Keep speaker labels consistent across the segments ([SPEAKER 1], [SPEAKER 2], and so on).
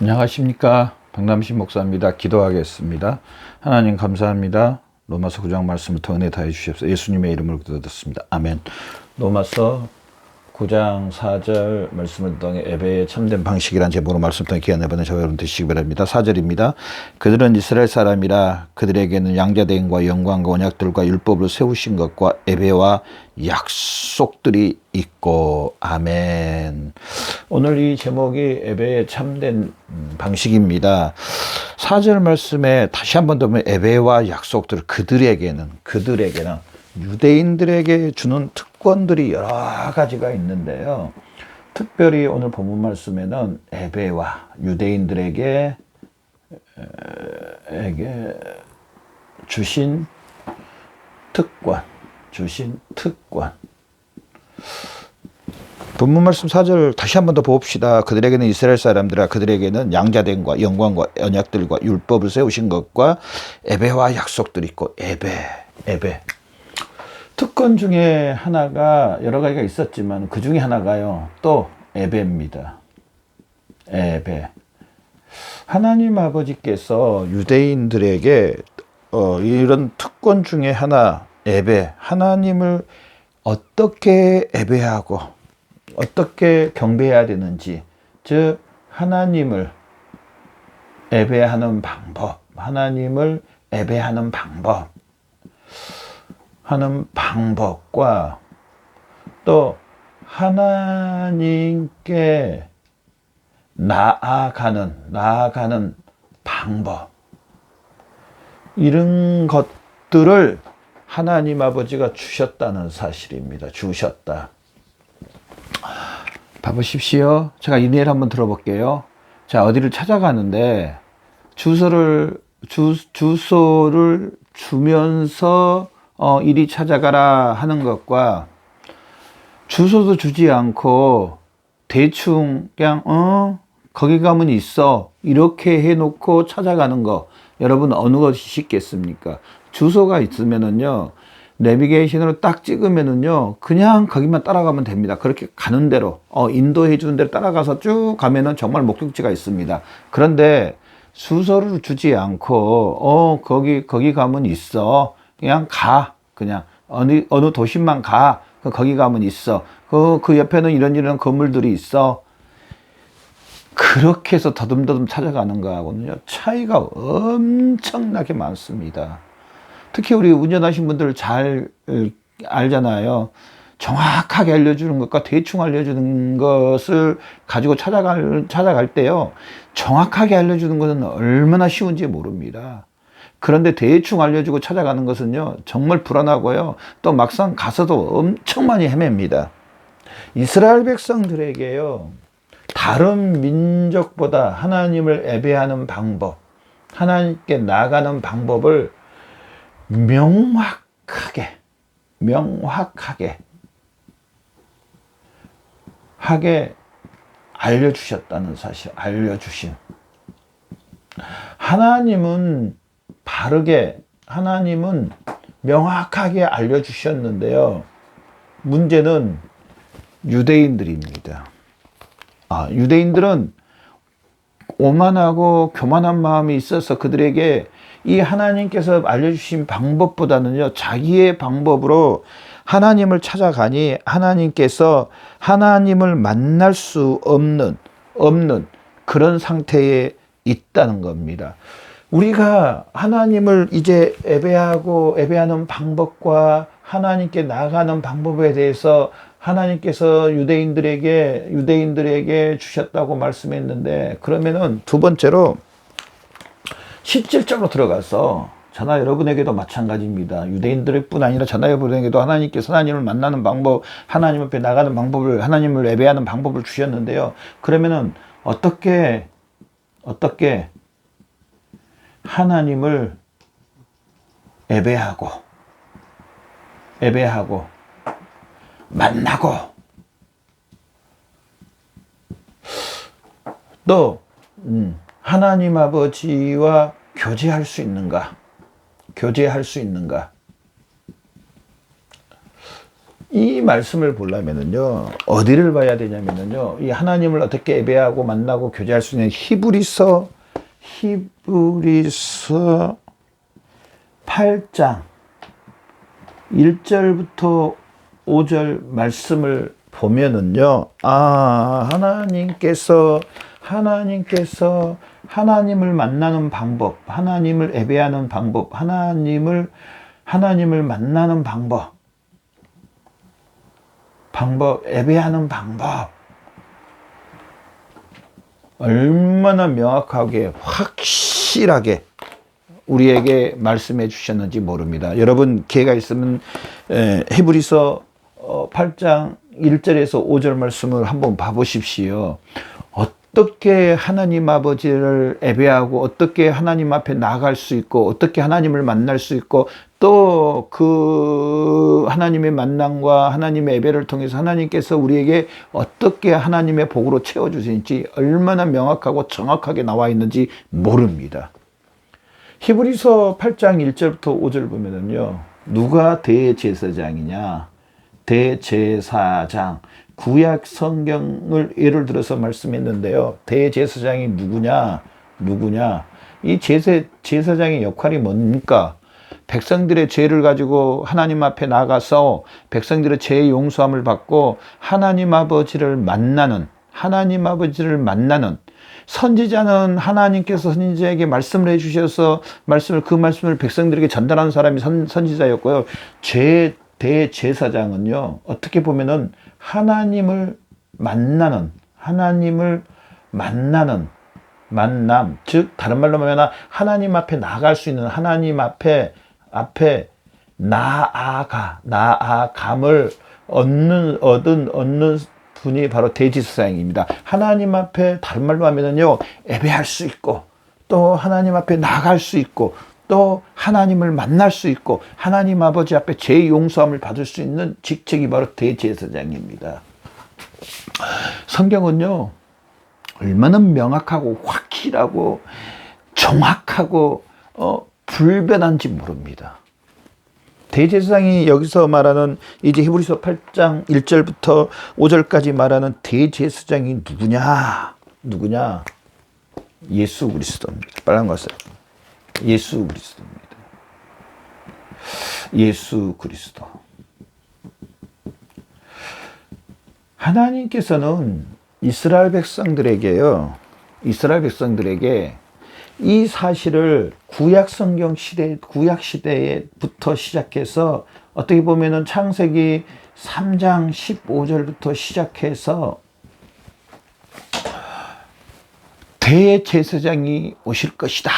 [SPEAKER 1] 안녕하십니까. 박남신 목사입니다. 기도하겠습니다. 하나님 감사합니다. 로마서 9장 말씀을 더 은혜 다해 주시옵소서. 예수님의 이름으로 기도드렸습니다. 아멘. 로마서 9장 4절 말씀을 통해 예배의 참된 방식이란 제목으로 말씀을 통해 기한 내보내 저와 여러분 되시기 바랍니다. 4절입니다. 그들은 이스라엘 사람이라 그들에게는 양자대행과 영광과 언약들과 율법을 세우신 것과 예배와 약속들이 있고. 아멘. 오늘 이 제목이 예배의 참된 방식입니다. 4절 말씀에 다시 한 번 더 보면 예배와 약속들, 그들에게는 유대인들에게 주는 특권들이 여러 가지가 있는데요. 특별히 오늘 본문 말씀에는 예배와 유대인들에게 주신 특권. 본문 말씀 4절 다시 한 번 더 봅시다. 그들에게는 이스라엘 사람들아 그들에게는 양자됨과 영광과 언약들과 율법을 세우신 것과 예배와 약속들이 있고. 예배. 특권 중에 하나가 여러 가지가 있었지만 그 중에 하나가요. 또 예배입니다. 예배. 하나님 아버지께서 유대인들에게 이런 특권 중에 하나, 예배. 하나님을 어떻게 예배하고 어떻게 경배해야 되는지, 즉 하나님을 예배하는 방법, 하나님을 예배하는 방법과 또 하나님께 나아가는 방법, 이런 것들을 하나님 아버지가 주셨다는 사실입니다. 주셨다. 봐보십시오. 제가 이메일 한번 들어볼게요. 자, 어디를 찾아가는데 주소를 주면서 이리 찾아가라 하는 것과 주소도 주지 않고 대충 그냥 거기 가면 있어 이렇게 해놓고 찾아가는 거, 여러분 어느 것이 쉽겠습니까? 주소가 있으면은요, 내비게이션으로 딱 찍으면은요, 그냥 거기만 따라가면 됩니다. 그렇게 가는 대로 인도해 주는 대로 따라가서 쭉 가면은 정말 목적지가 있습니다. 그런데 주소를 주지 않고 거기 가면 있어, 그냥 가, 그냥 어느 도심만 가, 거기 가면 있어, 그 옆에는 이런 건물들이 있어, 그렇게 해서 더듬더듬 찾아가는 거하고는요 차이가 엄청나게 많습니다. 특히 우리 운전하신 분들 잘 알잖아요. 정확하게 알려주는 것과 대충 알려주는 것을 가지고 찾아갈 때요, 정확하게 알려주는 것은 얼마나 쉬운지 모릅니다. 그런데 대충 알려주고 찾아가는 것은요 정말 불안하고요, 또 막상 가서도 엄청 많이 헤맵니다. 이스라엘 백성들에게요, 다른 민족보다 하나님을 예배하는 방법, 하나님께 나아가는 방법을 명확하게 알려주셨다는 사실, 하나님은 명확하게 알려주셨는데요, 문제는 유대인들입니다. 유대인들은 오만하고 교만한 마음이 있어서 그들에게 이 하나님께서 알려주신 방법보다는요, 자기의 방법으로 하나님을 찾아가니 하나님께서 하나님을 만날 수 없는 그런 상태에 있다는 겁니다. 우리가 하나님을 이제 예배하는 방법과 하나님께 나아가는 방법에 대해서 하나님께서 유대인들에게 주셨다고 말씀했는데, 그러면은 두 번째로 실질적으로 들어가서 저나 여러분에게도 마찬가지입니다. 유대인들뿐 아니라 저나 여러분에게도 하나님께서 하나님을 만나는 방법, 하나님 앞에 나가는 방법을, 하나님을 예배하는 방법을 주셨는데요. 그러면은 어떻게 하나님을 예배하고 만나고 또 하나님 아버지와 교제할 수 있는가? 이 말씀을 보려면은요, 어디를 봐야 되냐면은요, 이 하나님을 어떻게 예배하고 만나고 교제할 수 있는 히브리서 8장 1절부터 5절 말씀을 보면은요, 하나님께서 하나님을 만나는 방법, 하나님을 예배하는 방법, 하나님을 만나는 방법, 예배하는 방법, 얼마나 명확하게, 확실하게 우리에게 말씀해 주셨는지 모릅니다. 여러분, 기회가 있으면 히브리서 8장 1절에서 5절 말씀을 한번 봐보십시오. 어떻게 하나님 아버지를 예배하고 어떻게 하나님 앞에 나아갈 수 있고 어떻게 하나님을 만날 수 있고 또 그 하나님의 만남과 하나님의 예배를 통해서 하나님께서 우리에게 어떻게 하나님의 복으로 채워주시는지 얼마나 명확하고 정확하게 나와 있는지 모릅니다. 히브리서 8장 1절부터 5절 보면은요, 누가 대제사장이냐? 대제사장. 구약 성경을 예를 들어서 말씀했는데요. 대제사장이 누구냐? 이 제사장의 역할이 뭡니까? 백성들의 죄를 가지고 하나님 앞에 나가서 백성들의 죄의 용서함을 받고 하나님 아버지를 만나는 선지자는 하나님께서 선지자에게 말씀을 해주셔서 그 말씀을 백성들에게 전달하는 사람이 선지자였고요. 대제사장은요, 어떻게 보면은 하나님을 만나는 만남, 즉 다른 말로 하면 하나님 앞에 나아갈 수 있는, 하나님 앞에 나아감을 얻는 분이 바로 대제사장입니다. 하나님 앞에 다른 말로 하면은요, 예배할 수 있고 또 하나님 앞에 나아갈 수 있고 또 하나님을 만날 수 있고 하나님 아버지 앞에 죄 용서함을 받을 수 있는 직책이 바로 대제사장입니다. 성경은요, 얼마나 명확하고 확실하고 정확하고 불변한지 모릅니다. 대제사장이 여기서 말하는 이제 히브리서 8장 1절부터 5절까지 말하는 대제사장이 누구냐? 예수 그리스도입니다. 빨간 거 써요. 예수 그리스도입니다. 예수 그리스도. 하나님께서는 이스라엘 백성들에게 이 사실을 구약 시대부터 시작해서 어떻게 보면은 창세기 3장 15절부터 시작해서 대제사장이 오실 것이다.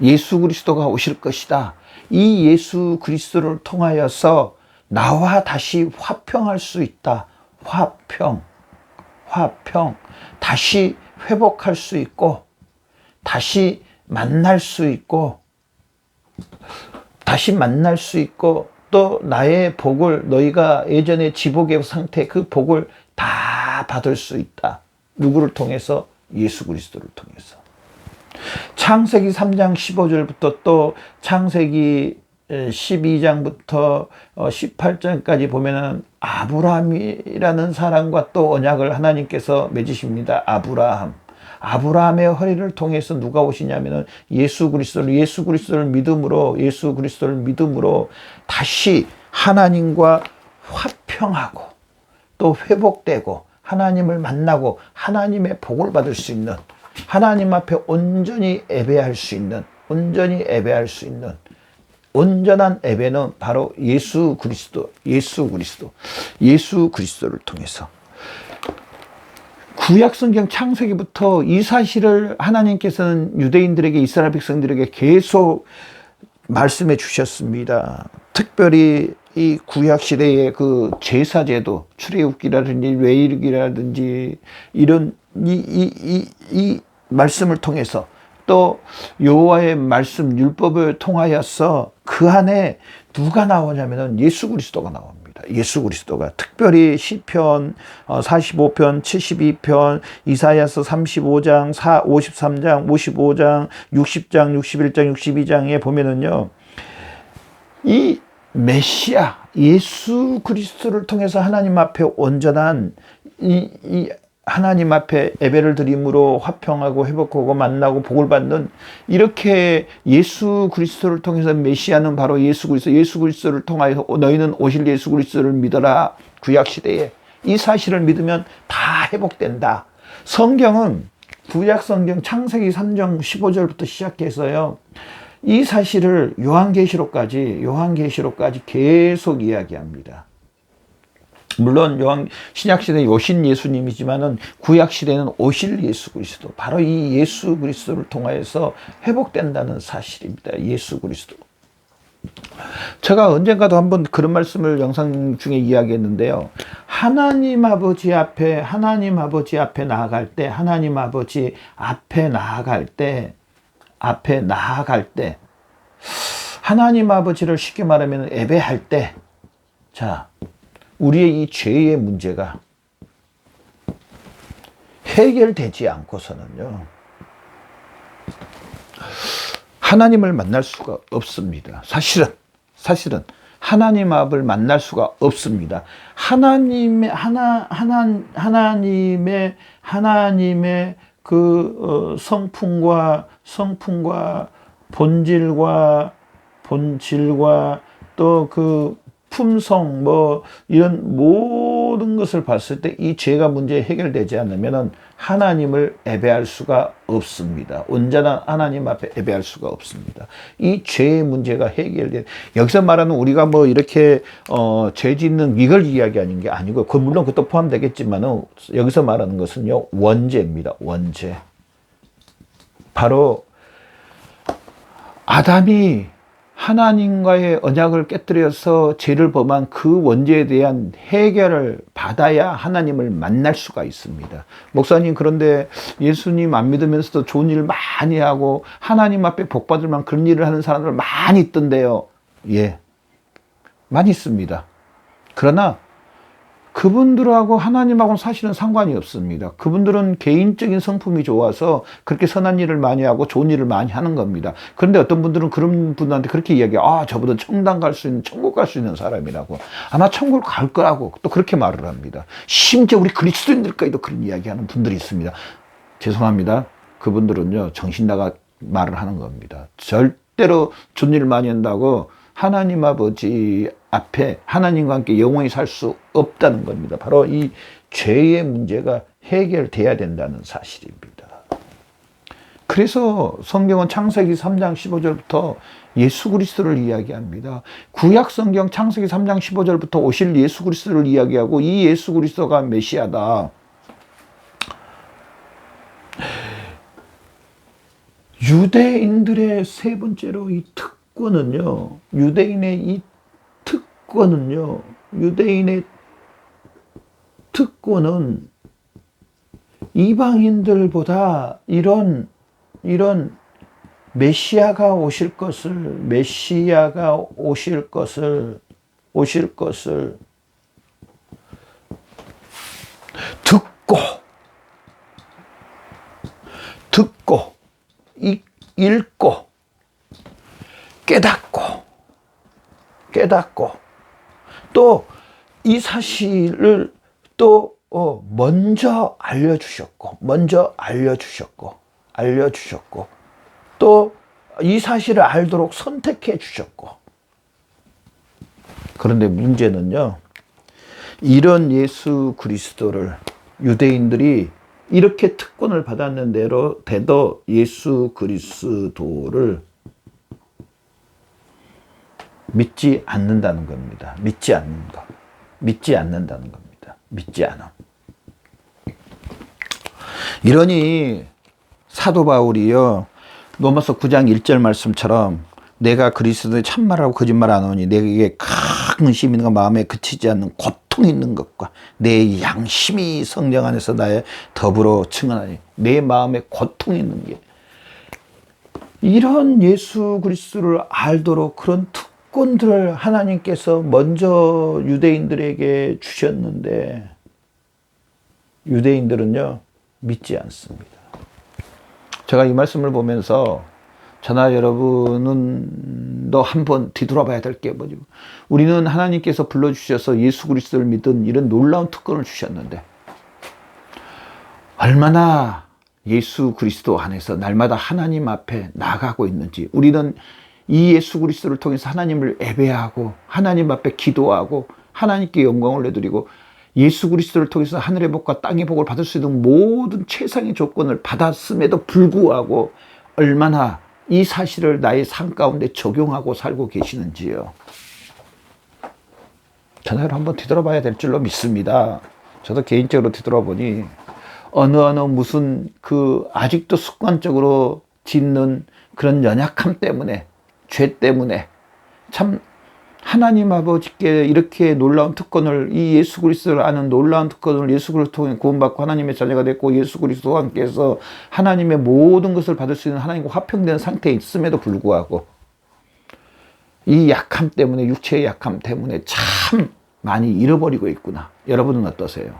[SPEAKER 1] 예수 그리스도가 오실 것이다. 이 예수 그리스도를 통하여서 나와 다시 화평할 수 있다. 화평. 다시 회복할 수 있고 다시 만날 수 있고 또 나의 복을, 너희가 예전에 지복의 상태 그 복을 다 받을 수 있다. 누구를 통해서? 예수 그리스도를 통해서. 창세기 3장 15절부터 또 창세기 12장부터 18장까지 보면은 아브라함이라는 사람과 또 언약을 하나님께서 맺으십니다. 아브라함의 허리를 통해서 누가 오시냐면은 예수 그리스도를 믿음으로 다시 하나님과 화평하고 또 회복되고 하나님을 만나고 하나님의 복을 받을 수 있는, 하나님 앞에 온전히 예배할 수 있는 온전한 예배는 바로 예수 그리스도를 통해서. 구약 성경 창세기부터 이 사실을 하나님께서는 유대인들에게, 이스라엘 백성들에게 계속 말씀해 주셨습니다. 특별히 이 구약 시대의 그 제사제도, 출애굽기라든지 레위기라든지 이런 이 말씀을 통해서 또 여호와의 말씀 율법을 통하여서 그 안에 누가 나오냐면은 예수 그리스도가 나옵니다. 예수 그리스도가 특별히 시편 45편, 72편, 이사야서 35장, 53장, 55장, 60장, 61장, 62장에 보면은요, 이 메시아 예수 그리스도를 통해서 하나님 앞에 온전한 이 하나님 앞에 예배를 드림으로 화평하고 회복하고 만나고 복을 받는, 이렇게 예수 그리스도를 통해서 메시아는 바로 예수 그리스도, 예수 그리스도를 통하여 너희는 오실 예수 그리스도를 믿어라. 구약 시대에 이 사실을 믿으면 다 회복된다. 성경은 구약 성경 창세기 3장 15절부터 시작해서요, 이 사실을 요한계시록까지 계속 이야기합니다. 물론 신약 시대는 오신 예수님이지만은 구약 시대는 오실 예수 그리스도, 바로 이 예수 그리스도를 통하여서 회복된다는 사실입니다. 예수 그리스도. 제가 언젠가도 한번 그런 말씀을 영상 중에 이야기했는데요. 하나님 아버지 앞에 나아갈 때, 하나님 아버지 앞에 나아갈 때, 하나님 아버지를 쉽게 말하면 예배할 때, 자, 우리의 이 죄의 문제가 해결되지 않고서는요, 하나님을 만날 수가 없습니다. 사실은 하나님 앞을 만날 수가 없습니다. 하나님의 그 성품과 본질과 또 그 품성 이런 모든 것을 봤을 때 이 죄가 문제 해결되지 않으면 하나님을 예배할 수가 없습니다. 온전한 하나님 앞에 예배할 수가 없습니다. 이 죄의 문제가 해결돼. 여기서 말하는 우리가 이렇게 죄 짓는 이걸 이야기하는 게 아니고, 물론 그것도 포함되겠지만은 여기서 말하는 것은요, 원죄입니다. 원죄. 바로 아담이 하나님과의 언약을 깨뜨려서 죄를 범한 그 원죄에 대한 해결을 받아야 하나님을 만날 수가 있습니다. 목사님, 그런데 예수님 안 믿으면서도 좋은 일 많이 하고 하나님 앞에 복 받을 만한 그런 일을 하는 사람들 많이 있던데요. 예, 많이 있습니다. 그러나 그분들하고 하나님하고는 사실은 상관이 없습니다. 그분들은 개인적인 성품이 좋아서 그렇게 선한 일을 많이 하고 좋은 일을 많이 하는 겁니다. 그런데 어떤 분들은 그런 분한테 그렇게 이야기해요. 저보다 천국 갈 수 있는 사람이라고. 아마 천국을 갈 거라고 또 그렇게 말을 합니다. 심지어 우리 그리스도인들까지도 그런 이야기하는 분들이 있습니다. 죄송합니다. 그분들은요, 정신 나가 말을 하는 겁니다. 절대로 좋은 일을 많이 한다고 하나님 아버지 앞에 하나님과 함께 영원히 살 수 없다는 겁니다. 바로 이 죄의 문제가 해결돼야 된다는 사실입니다. 그래서 성경은 창세기 3장 15절부터 예수 그리스도를 이야기합니다. 구약 성경 창세기 3장 15절부터 오실 예수 그리스도를 이야기하고, 이 예수 그리스도가 메시아다. 유대인들의 세 번째로 이 특권은요, 유대인의 특권은 이방인들보다 이런 메시아가 오실 것을 듣고 읽고 깨닫고 또 이 사실을 또 먼저 알려주셨고 또 이 사실을 알도록 선택해 주셨고. 그런데 문제는요, 이런 예수 그리스도를 유대인들이 이렇게 특권을 받았는데도 예수 그리스도를 믿지 않는다는 겁니다. 믿지 않는다는 겁니다. 믿지 않아. 이러니 사도 바울이요, 로마서 9장 1절 말씀처럼 내가 그리스도의 참말하고 거짓말 안 하니 내게 큰 의심이 있는 것, 마음에 그치지 않는 고통이 있는 것과 내 양심이 성령 안에서 나의 더불어 증언하니, 내 마음에 고통이 있는 게, 이런 예수 그리스도를 알도록 그런 특권들을 하나님께서 먼저 유대인들에게 주셨는데 유대인들은요, 믿지 않습니다. 제가 이 말씀을 보면서 저나 여러분은 너 한번 뒤돌아봐야 될 게 뭐지? 우리는 하나님께서 불러주셔서 예수 그리스도를 믿은 이런 놀라운 특권을 주셨는데 얼마나 예수 그리스도 안에서 날마다 하나님 앞에 나가고 있는지, 우리는 이 예수 그리스도를 통해서 하나님을 예배하고 하나님 앞에 기도하고 하나님께 영광을 내드리고 예수 그리스도를 통해서 하늘의 복과 땅의 복을 받을 수 있는 모든 최상의 조건을 받았음에도 불구하고 얼마나 이 사실을 나의 삶 가운데 적용하고 살고 계시는지요. 전화를 한번 뒤돌아봐야 될 줄로 믿습니다. 저도 개인적으로 뒤돌아보니 어느 무슨 아직도 습관적으로 짓는 그런 연약함 때문에, 죄 때문에 참 하나님 아버지께 이렇게 놀라운 특권을, 이 예수 그리스도를 아는 놀라운 특권을 예수 그리스도를 통해 구원받고 하나님의 자녀가 됐고 예수 그리스도와 함께해서 하나님의 모든 것을 받을 수 있는 하나님과 화평된 상태에 있음에도 불구하고 이 약함 때문에, 육체의 약함 때문에 참 많이 잃어버리고 있구나. 여러분은 어떠세요?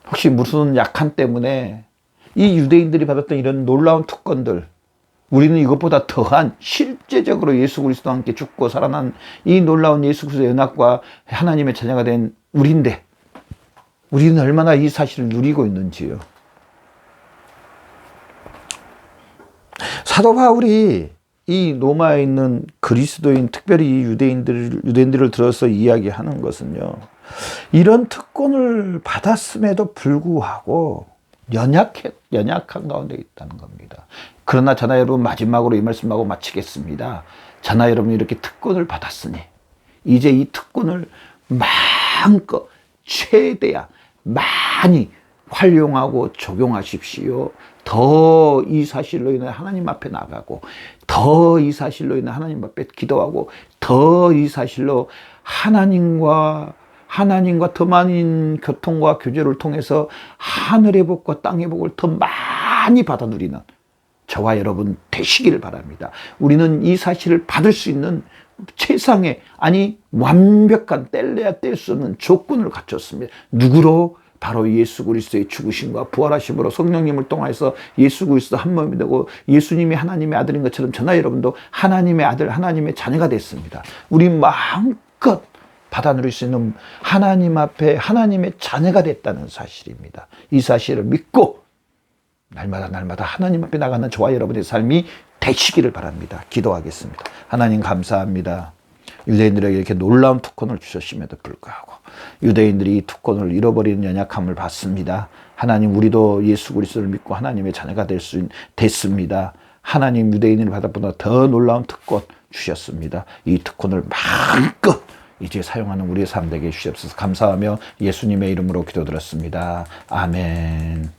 [SPEAKER 1] 혹시 무슨 약함 때문에 이 유대인들이 받았던 이런 놀라운 특권들, 우리는 이것보다 더한 실제적으로 예수 그리스도와 함께 죽고 살아난 이 놀라운 예수 그리스도의 연합과 하나님의 자녀가 된 우리인데 우리는 얼마나 이 사실을 누리고 있는지요. 사도 바울이 이 로마에 있는 그리스도인, 특별히 이 유대인들을 들어서 이야기하는 것은요, 이런 특권을 받았음에도 불구하고 연약한 가운데 있다는 겁니다. 그러나 저나 여러분, 마지막으로 이 말씀하고 마치겠습니다. 저나 여러분, 이렇게 특권을 받았으니 이제 이 특권을 마음껏 최대한 많이 활용하고 적용하십시오. 더 이 사실로 인해 하나님 앞에 나가고, 더 이 사실로 인해 하나님 앞에 기도하고, 더 이 사실로 하나님과 더 많은 교통과 교제를 통해서 하늘의 복과 땅의 복을 더 많이 받아 누리는 저와 여러분 되시기를 바랍니다. 우리는 이 사실을 받을 수 있는 최상의, 아니 완벽한, 뗄래야 뗄 수 없는 조건을 갖췄습니다. 누구로? 바로 예수 그리스도의 죽으심과 부활하심으로 성령님을 통해서 예수 그리스도 한 몸이 되고 예수님이 하나님의 아들인 것처럼 저나 여러분도 하나님의 아들, 하나님의 자녀가 됐습니다. 우리 마음껏 받아 누릴 수 있는 하나님 앞에 하나님의 자녀가 됐다는 사실입니다. 이 사실을 믿고 날마다 하나님 앞에 나가는 저와 여러분의 삶이 되시기를 바랍니다. 기도하겠습니다. 하나님 감사합니다. 유대인들에게 이렇게 놀라운 특권을 주셨음에도 불구하고 유대인들이 이 특권을 잃어버리는 연약함을 받습니다. 하나님, 우리도 예수 그리스도를 믿고 하나님의 자녀가 됐습니다. 하나님, 유대인을 받아보다 더 놀라운 특권 주셨습니다. 이 특권을 마음껏 이제 사용하는 우리의 삶 되게 주시옵소서. 감사하며 예수님의 이름으로 기도드렸습니다. 아멘.